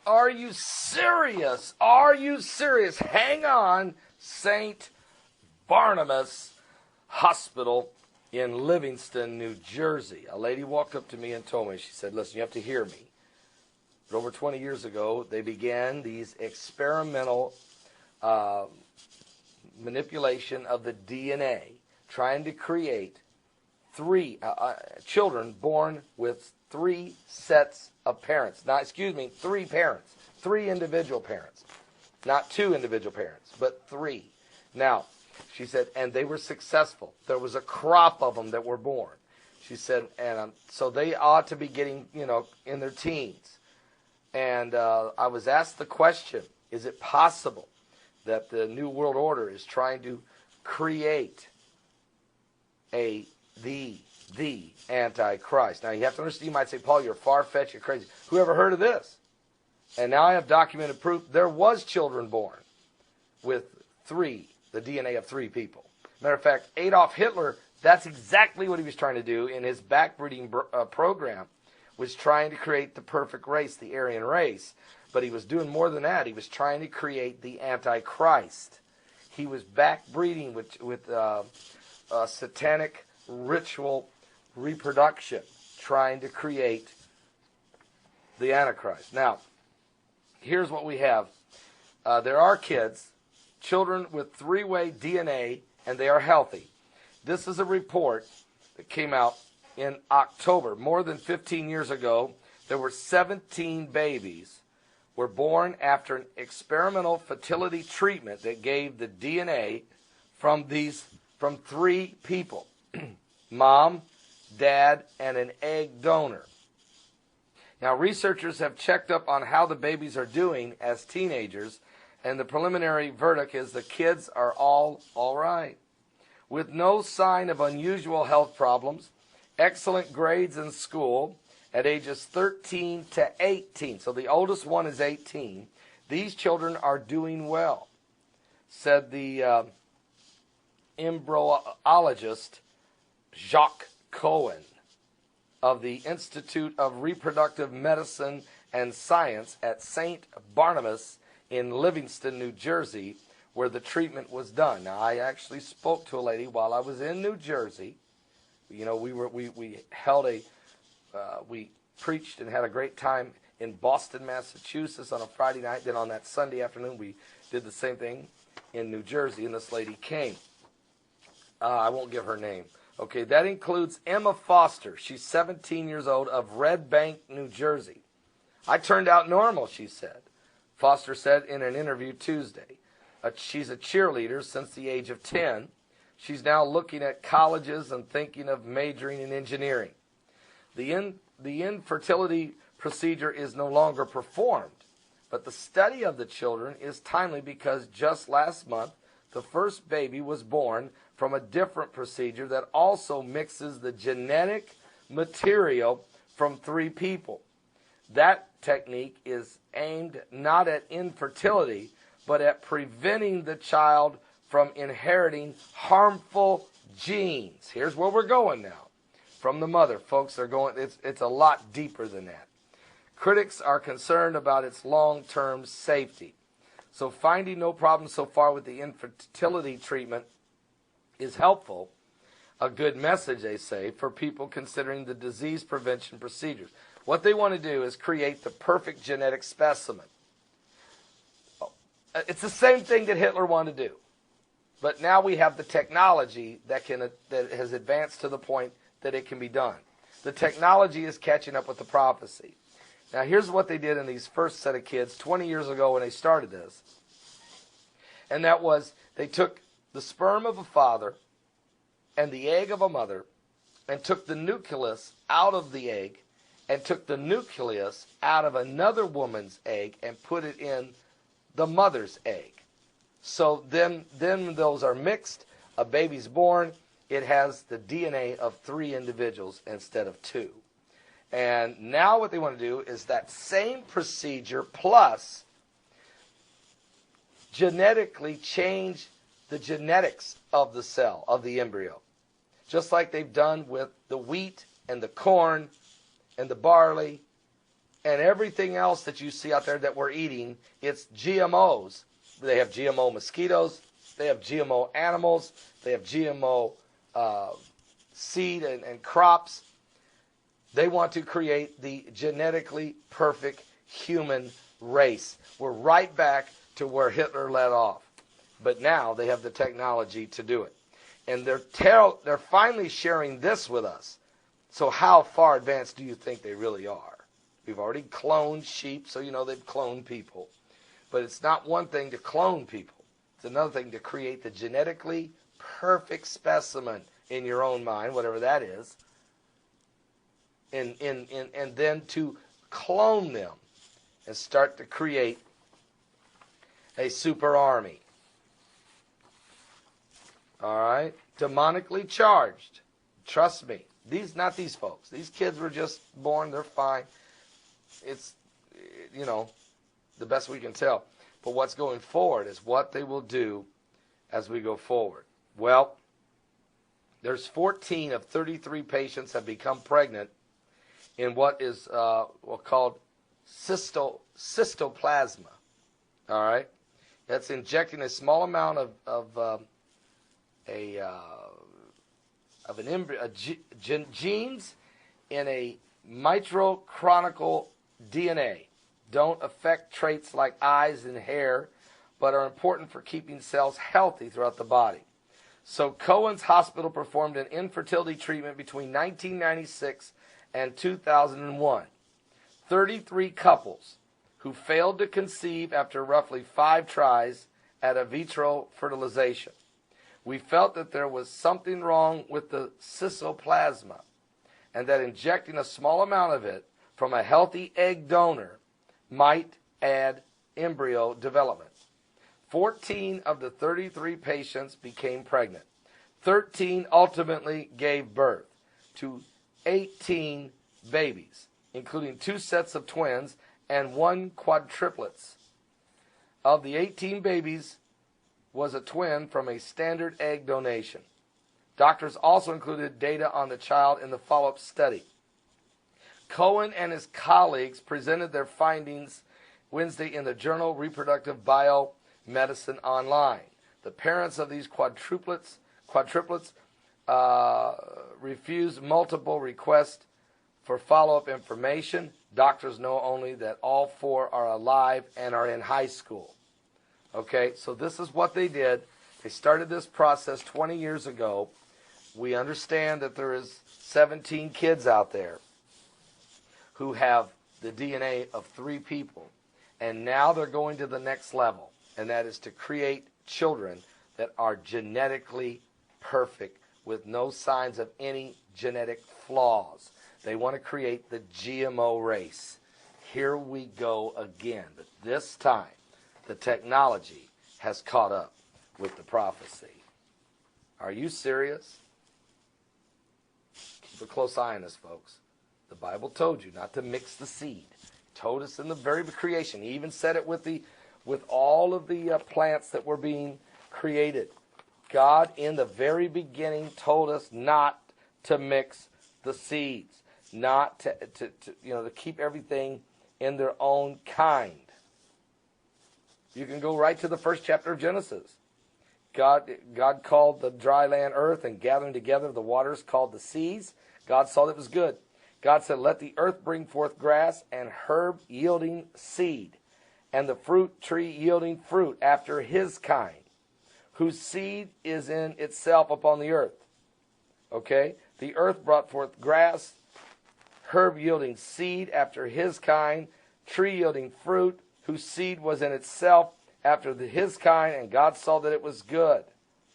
Are you serious? Are you serious? Hang on, St. Barnabas Hospital in Livingston, New Jersey. A lady walked up to me and told me, she said, listen, you have to hear me. But over 20 years ago, they began these experimental manipulation of the DNA, trying to create three children born with three sets of parents. Three parents. Three individual parents. Not two individual parents, but three. Now, she said, and they were successful. There was a crop of them that were born. She said, and so they ought to be getting, in their teens. And I was asked the question, is it possible that the New World Order is trying to create the Antichrist? Now, you have to understand, you might say, Paul, you're far-fetched, you're crazy. Who ever heard of this? And now I have documented proof there was children born with the DNA of three people. Matter of fact, Adolf Hitler, that's exactly what he was trying to do in his backbreeding program, was trying to create the perfect race, the Aryan race. But he was doing more than that. He was trying to create the Antichrist. He was backbreeding with satanic ritual reproduction, trying to create the Antichrist. Now, here's what we have. There are children with three-way DNA, and they are healthy. This is a report that came out in October. More than 15 years ago, there were 17 babies were born after an experimental fertility treatment that gave the DNA from three people, mom, dad, and an egg donor. Now, researchers have checked up on how the babies are doing as teenagers, and the preliminary verdict is the kids are all right, with no sign of unusual health problems, excellent grades in school at ages 13 to 18. So the oldest one is 18. These children are doing well, said the embryologist Jacques Cohen of the Institute of Reproductive Medicine and Science at St. Barnabas in Livingston, New Jersey, where the treatment was done. Now, I actually spoke to a lady while I was in New Jersey. We preached and had a great time in Boston, Massachusetts on a Friday night. Then on that Sunday afternoon, we did the same thing in New Jersey, and this lady came. I won't give her name. Okay, that includes Emma Foster. She's 17 years old of Red Bank, New Jersey. I turned out normal, she said. Foster said in an interview Tuesday. She's a cheerleader since the age of 10. She's now looking at colleges and thinking of majoring in engineering. The infertility procedure is no longer performed, but the study of the children is timely because just last month, the first baby was born from a different procedure that also mixes the genetic material from three people. That technique is aimed not at infertility, but at preventing the child from inheriting harmful genes. Here's where we're going now. From the mother, folks, it's a lot deeper than that. Critics are concerned about its long-term safety. So finding no problem so far with the infertility treatment is helpful. A good message, they say, for people considering the disease prevention procedures. What they want to do is create the perfect genetic specimen. It's the same thing that Hitler wanted to do. But now we have the technology that has advanced to the point that it can be done. The technology is catching up with the prophecy. Now, here's what they did in these first set of kids 20 years ago when they started this. And that was, they took the sperm of a father and the egg of a mother and took the nucleus out of the egg and took the nucleus out of another woman's egg and put it in the mother's egg. So then those are mixed, a baby's born, it has the DNA of three individuals instead of two. And now what they want to do is that same procedure plus genetically change the genetics of the cell, of the embryo. Just like they've done with the wheat and the corn and the barley and everything else that you see out there that we're eating, it's GMOs. They have GMO mosquitoes. They have GMO animals. They have GMO seed and crops. They want to create the genetically perfect human race. We're right back to where Hitler led off. But now they have the technology to do it. And they're finally sharing this with us. So how far advanced do you think they really are? We've already cloned sheep, so you know they've cloned people. But it's not one thing to clone people. It's another thing to create the genetically perfect specimen in your own mind, whatever that is, and then to clone them and start to create a super army. All right? Demonically charged. Trust me. Not these folks. These kids were just born. They're fine. It's, you know, the best we can tell. But what's going forward is what they will do as we go forward. Well, there's 14 of 33 patients have become pregnant in what is called cystoplasma. All right? That's injecting a small amount of an embryo, genes in a mitochondrial DNA. Don't affect traits like eyes and hair, but are important for keeping cells healthy throughout the body. So Cohen's Hospital performed an infertility treatment between 1996 and 2001. 33 couples who failed to conceive after roughly 5 tries at in vitro fertilization. We felt that there was something wrong with the cystoplasma and that injecting a small amount of it from a healthy egg donor might aid embryo development. 14 of the 33 patients became pregnant. 13 ultimately gave birth to 18 babies, including 2 sets of twins and 1 quadruplets. Of the 18 babies was a twin from a standard egg donation. Doctors also included data on the child in the follow-up study. Cohen and his colleagues presented their findings Wednesday in the journal Reproductive Biomedicine Online. The parents of these quadruplets refused multiple requests for follow-up information. Doctors know only that all 4 are alive and are in high school. Okay, so this is what they did. They started this process 20 years ago. We understand that there is 17 kids out there who have the DNA of 3 people. And now they're going to the next level, and that is to create children that are genetically perfect with no signs of any genetic flaws. They want to create the GMO race. Here we go again. But this time, the technology has caught up with the prophecy. Are you serious? Keep a close eye on this, folks. The Bible told you not to mix the seed. It told us in the very creation. He even said it with all of the plants that were being created. God, in the very beginning, told us not to mix the seeds, not to keep everything in their own kind. You can go right to the first chapter of Genesis. God called the dry land earth, and gathering together the waters called the seas. God saw that it was good. God said, let the earth bring forth grass and herb yielding seed, and the fruit tree yielding fruit after his kind, whose seed is in itself upon the earth. Okay? The earth brought forth grass, herb yielding seed after his kind, tree yielding fruit, whose seed was in itself after his kind, and God saw that it was good.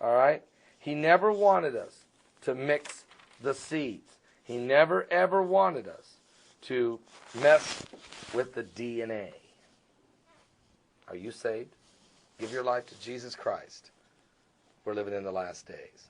All right? He never wanted us to mix the seeds. He never, ever wanted us to mess with the DNA. Are you saved? Give your life to Jesus Christ. We're living in the last days.